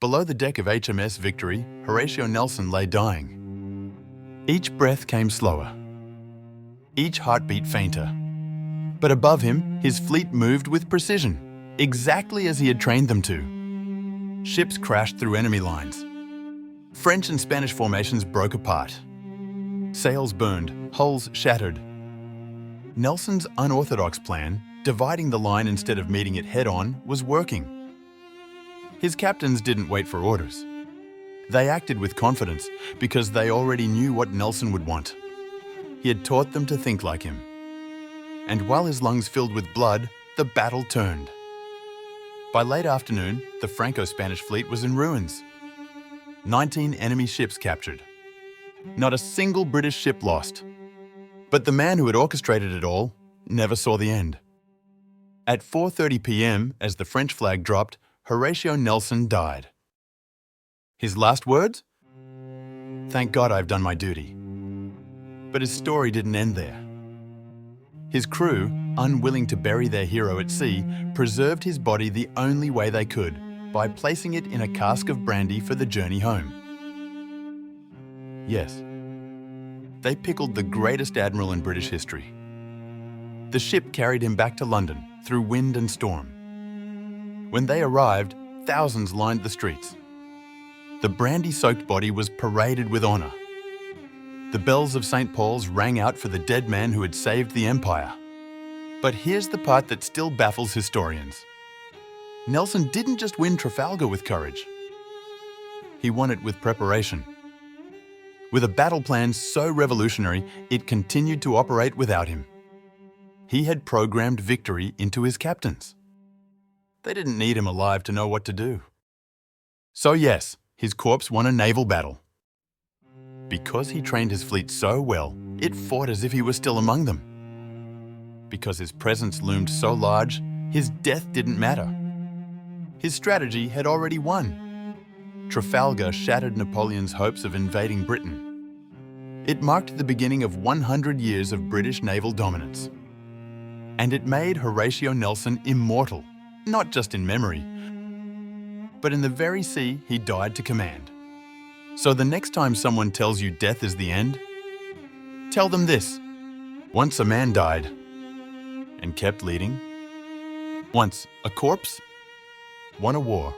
Below the deck of HMS Victory, Horatio Nelson lay dying. Each breath came slower, each heartbeat fainter. But above him, his fleet moved with precision, exactly as he had trained them to. Ships crashed through enemy lines. French and Spanish formations broke apart. Sails burned, hulls shattered. Nelson's unorthodox plan, dividing the line instead of meeting it head-on, was working. His captains didn't wait for orders. They acted with confidence because they already knew what Nelson would want. He had taught them to think like him. And while his lungs filled with blood, the battle turned. By late afternoon, the Franco-Spanish fleet was in ruins. 19 enemy ships captured. Not a single British ship lost. But the man who had orchestrated it all never saw the end. At 4:30 p.m., as the French flag dropped, Horatio Nelson died. His last words? "Thank God I've done my duty." But his story didn't end there. His crew, unwilling to bury their hero at sea, preserved his body the only way they could, by placing it in a cask of brandy for the journey home. Yes, they pickled the greatest admiral in British history. The ship carried him back to London through wind and storm. When they arrived, thousands lined the streets. The brandy-soaked body was paraded with honour. The bells of St. Paul's rang out for the dead man who had saved the empire. But here's the part that still baffles historians. Nelson didn't just win Trafalgar with courage. He won it with preparation. With a battle plan so revolutionary, it continued to operate without him. He had programmed victory into his captains. They didn't need him alive to know what to do. So yes, his corpse won a naval battle. Because he trained his fleet so well, it fought as if he was still among them. Because his presence loomed so large, his death didn't matter. His strategy had already won. Trafalgar shattered Napoleon's hopes of invading Britain. It marked the beginning of 100 years of British naval dominance. And it made Horatio Nelson immortal, not just in memory, but in the very sea he died to command. So the next time someone tells you death is the end, tell them this: once a man died and kept leading. Once a corpse won a war.